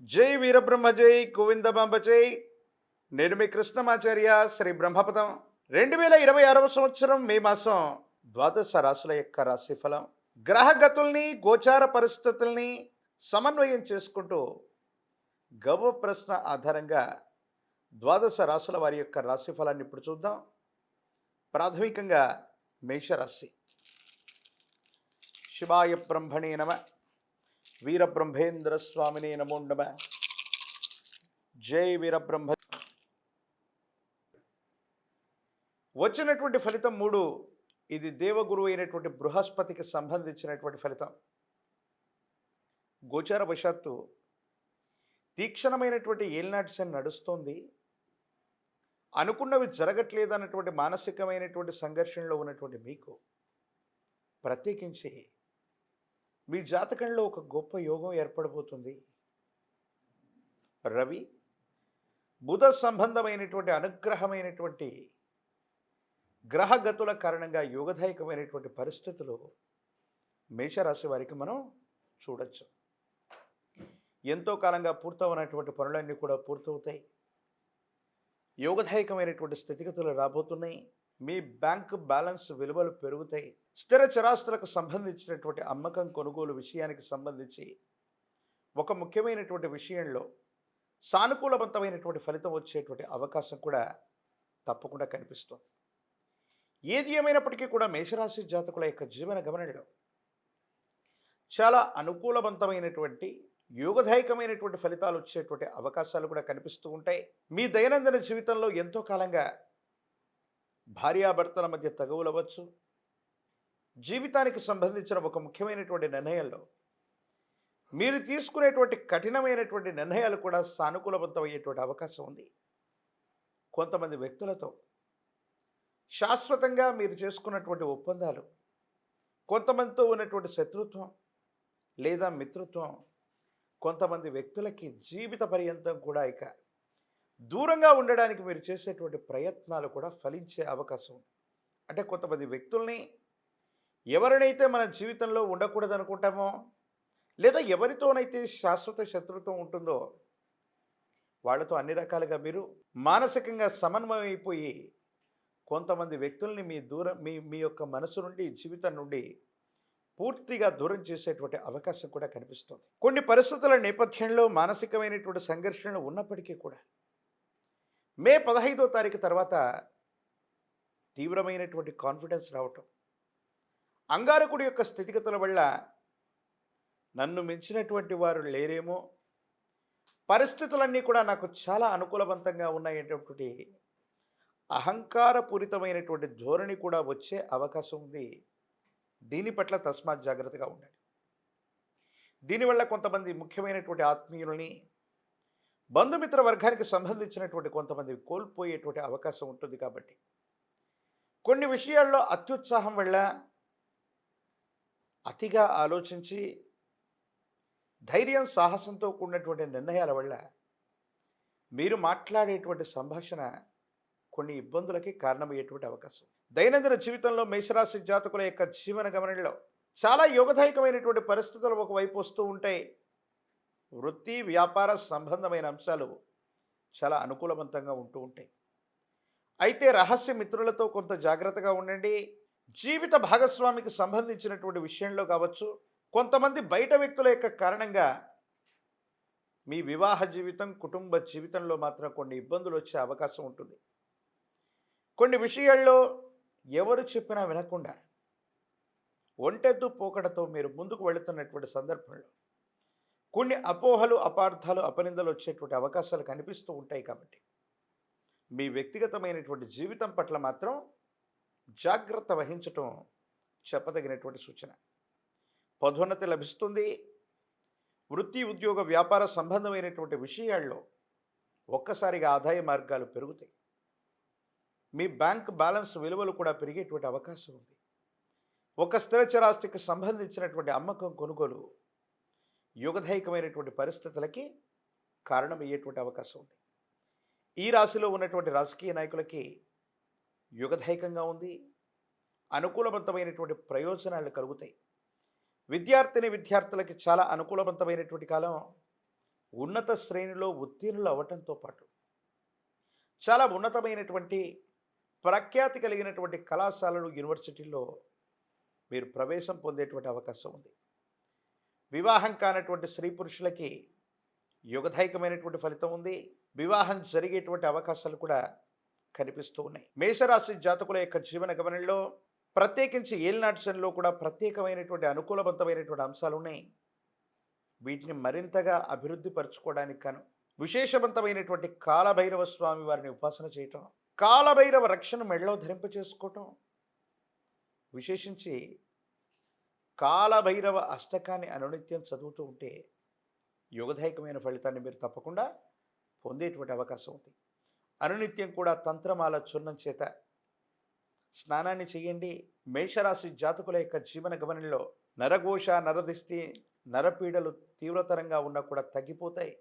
జై వీరబ్రహ్మ జై గోవిందమాంబ జై. నేను మీ కృష్ణమాచార్య శ్రీ బ్రహ్మపదం. 2026 సంవత్సరం మే మాసం ద్వాదశ రాశుల యొక్క రాశిఫలం, గ్రహగతుల్ని గోచార పరిస్థితుల్ని సమన్వయం చేసుకుంటూ గవ ప్రశ్న ఆధారంగా ద్వాదశ రాశుల వారి యొక్క రాశిఫలాన్ని ఇప్పుడు చూద్దాం. ప్రాథమికంగా మేషరాశి. శివాయ బ్రహ్మణే నమ. వీరబ్రహ్మేంద్ర స్వామినే నమో నమ. జై వీరబ్రహ్మ. వచ్చినటువంటి ఫలితం 3. ఇది దేవగురువు అయినటువంటి బృహస్పతికి సంబంధించినటువంటి ఫలితం. గోచార వశాత్తు తీక్షణమైనటువంటి ఏలినాటి శని నడుస్తోంది. అనుకున్నవి జరగట్లేదు అన్నటువంటి మానసికమైనటువంటి సంఘర్షణలో ఉన్నటువంటి మీకు ప్రత్యేకించి మీ జాతకంలో ఒక గొప్ప యోగం ఏర్పడబోతుంది. రవి బుధ సంబంధమైనటువంటి అనుగ్రహమైనటువంటి గ్రహగతుల కారణంగా యోగదాయకమైనటువంటి పరిస్థితులు మేషరాశి వారికి మనం చూడొచ్చు. ఎంతో కాలంగా పూర్తవనటువంటి పనులన్నీ కూడా పూర్తవుతాయి. యోగదాయకమైనటువంటి స్థితిగతులు రాబోతున్నాయి. మీ బ్యాంక్ బ్యాలెన్స్ విలువలు పెరుగుతాయి. స్థిర చరాస్తులకు సంబంధించినటువంటి అమ్మకం కొనుగోలు విషయానికి సంబంధించి ఒక ముఖ్యమైనటువంటి విషయంలో సానుకూలవంతమైనటువంటి ఫలితం వచ్చేటువంటి అవకాశం కూడా తప్పకుండా కనిపిస్తుంది. ఏది ఏమైనప్పటికీ కూడా మేషరాశి జాతకుల యొక్క జీవన గమనంలో చాలా అనుకూలవంతమైనటువంటి యోగదాయకమైనటువంటి ఫలితాలు వచ్చేటువంటి అవకాశాలు కూడా కనిపిస్తూ ఉంటాయి. మీ దైనందిన జీవితంలో ఎంతో కాలంగా భార్యాభర్తల మధ్య తగువులవచ్చు, జీవితానికి సంబంధించిన ఒక ముఖ్యమైనటువంటి నిర్ణయంలో మీరు తీసుకునేటువంటి కఠినమైనటువంటి నిర్ణయాలు కూడా సానుకూలవంతమయ్యేటువంటి అవకాశం ఉంది. కొంతమంది వ్యక్తులతో శాశ్వతంగా మీరు చేసుకున్నటువంటి ఒప్పందాలు, కొంతమందితో ఉన్నటువంటి శత్రుత్వం లేదా మిత్రత్వం కొంతమంది వ్యక్తులకి జీవిత పర్యంతం కూడా ఇక దూరంగా ఉండడానికి మీరు చేసేటువంటి ప్రయత్నాలు కూడా ఫలించే అవకాశం ఉంది. అంటే కొంతమంది వ్యక్తుల్ని ఎవరినైతే మన జీవితంలో ఉండకూడదు అనుకుంటామో, లేదా ఎవరితోనైతే శాశ్వత శత్రుత్వం ఉంటుందో వాళ్ళతో అన్ని రకాలుగా మీరు మానసికంగా సమన్వయం అయిపోయి కొంతమంది వ్యక్తుల్ని మీ యొక్క మనసు నుండి, జీవితం నుండి పూర్తిగా దూరం చేసేటువంటి అవకాశం కూడా కనిపిస్తుంది. కొన్ని పరిస్థితుల నేపథ్యంలో మానసికమైనటువంటి సంఘర్షణలు ఉన్నప్పటికీ కూడా మే 15వ తారీఖు తర్వాత తీవ్రమైనటువంటి కాన్ఫిడెన్స్ రావటం, అంగారకుడి యొక్క స్థితిగతుల వల్ల నన్ను మించినటువంటి వారు లేరేమో, పరిస్థితులన్నీ కూడా నాకు చాలా అనుకూలవంతంగా ఉన్నాయనేటువంటి అహంకారపూరితమైనటువంటి ధోరణి కూడా వచ్చే అవకాశం ఉంది. దీని పట్ల తస్మాత్ జాగ్రత్తగా ఉండాలి. దీనివల్ల కొంతమంది ముఖ్యమైనటువంటి ఆత్మీయుల్ని, బంధుమిత్ర వర్గానికి సంబంధించినటువంటి కొంతమంది కోల్పోయేటువంటి అవకాశం ఉంటుంది. కాబట్టి కొన్ని విషయాల్లో అత్యుత్సాహం వల్ల, అతిగా ఆలోచించి ధైర్యం సాహసంతో కూడినటువంటి నిర్ణయాల వల్ల మీరు మాట్లాడేటువంటి సంభాషణ కొన్ని ఇబ్బందులకి కారణమయ్యేటువంటి అవకాశం. దైనందిన జీవితంలో మేషరాశి జాతకుల యొక్క జీవన గమనంలో చాలా యోగదాయకమైనటువంటి పరిస్థితులు ఒకవైపు వస్తూ ఉంటాయి. వృత్తి వ్యాపార సంబంధమైన అంశాలు చాలా అనుకూలవంతంగా ఉంటూ ఉంటాయి. అయితే రహస్య మిత్రులతో కొంత జాగ్రత్తగా ఉండండి. జీవిత భాగస్వామికి సంబంధించినటువంటి విషయంలో కావచ్చు, కొంతమంది బయట వ్యక్తుల యొక్క కారణంగా మీ వివాహ జీవితం, కుటుంబ జీవితంలో మాత్రం కొన్ని ఇబ్బందులు వచ్చే అవకాశం ఉంటుంది. కొన్ని విషయాల్లో ఎవరు చెప్పినా వినకుండా ఒంటెద్దు పోకడతో మీరు ముందుకు వెళుతున్నటువంటి సందర్భంలో కొన్ని అపోహలు, అపార్థాలు, అపనిందలు వచ్చేటువంటి అవకాశాలు కనిపిస్తూ ఉంటాయి. కాబట్టి మీ వ్యక్తిగతమైనటువంటి జీవితం పట్ల మాత్రం జాగ్రత్త వహించటం చెప్పదగినటువంటి సూచన. పదోన్నతి లభిస్తుంది. వృత్తి, ఉద్యోగ, వ్యాపార సంబంధమైనటువంటి విషయాల్లో ఒక్కసారిగా ఆదాయ మార్గాలు పెరుగుతాయి. మీ బ్యాంక్ బ్యాలెన్స్ విలువలు కూడా పెరిగేటువంటి అవకాశం ఉంది. ఒక స్థిర చరాస్తికి సంబంధించినటువంటి అమ్మకం కొనుగోలు యోగదాయకమైనటువంటి పరిస్థితులకి కారణమయ్యేటువంటి అవకాశం ఉంది. ఈ రాశిలో ఉన్నటువంటి రాజకీయ నాయకులకి యోగదాయకంగా ఉంది. అనుకూలవంతమైనటువంటి ప్రయోజనాలు కలుగుతాయి. విద్యార్థిని విద్యార్థులకి చాలా అనుకూలవంతమైనటువంటి కాలం. ఉన్నత శ్రేణిలో ఉత్తీర్ణులు అవ్వటంతో పాటు చాలా ఉన్నతమైనటువంటి ప్రఖ్యాతి కలిగినటువంటి కళాశాలలు, యూనివర్సిటీల్లో మీరు ప్రవేశం పొందేటువంటి అవకాశం ఉంది. వివాహం కానటువంటి స్త్రీ పురుషులకి యుగదాయకమైనటువంటి ఫలితం ఉంది. వివాహం జరిగేటువంటి అవకాశాలు కూడా కనిపిస్తూ ఉన్నాయి. మేషరాశి జాతకుల యొక్క జీవన గమనంలో ప్రత్యేకించి ఏలినాటి శనిలో కూడా ప్రత్యేకమైనటువంటి అనుకూలవంతమైనటువంటి అంశాలు ఉన్నాయి. వీటిని మరింతగా అభివృద్ధి పరచుకోవడానికి గాను విశేషవంతమైనటువంటి కాలభైరవ స్వామి వారిని ఉపాసన చేయటం, కాలభైరవ రక్షణ మెడలో ధరింప చేసుకోవటం, విశేషించి కాలభైరవ అష్టకాన్ని అనునిత్యం చదువుతూ ఉంటే యుగదాయకమైన ఫలితాన్ని మీరు తప్పకుండా పొందేటువంటి అవకాశం ఉంది. అనునిత్యం కూడా తంత్రమాల చూర్ణం చేత స్నానాన్ని చేయండి. మేషరాశి జాతకుల యొక్క జీవన గమనంలో నరఘోష, నరదిష్టి, నరపీడలు తీవ్రతరంగా ఉన్నా కూడా తగ్గిపోతాయి.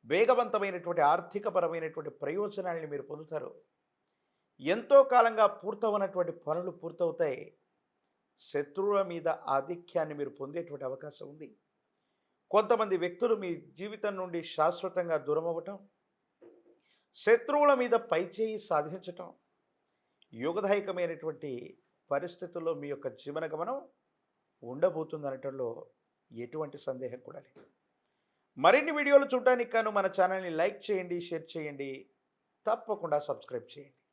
వేగవంతమైనటువంటి ఆర్థికపరమైనటువంటి ప్రయోజనాలని మీరు పొందుతారు. ఎంతో కాలంగా పూర్తవనటువంటి పనులు పూర్తవుతాయి. శత్రువుల మీద ఆధిక్యాన్ని మీరు పొందేటువంటి అవకాశం ఉంది. కొంతమంది వ్యక్తులు మీ జీవితం నుండి శాశ్వతంగా దూరం అవ్వటం, శత్రువుల మీద పైచేయి సాధించటం, యోగదాయకమైనటువంటి పరిస్థితుల్లో మీ యొక్క జీవన గమనం ఉండబోతుందనటంలో ఎటువంటి సందేహం కూడా లేదు. మరిన్ని వీడియోలు చూడడానికి గాను మన ఛానల్ని లైక్ చేయండి, షేర్ చేయండి, తప్పకుండా సబ్స్క్రైబ్ చేయండి.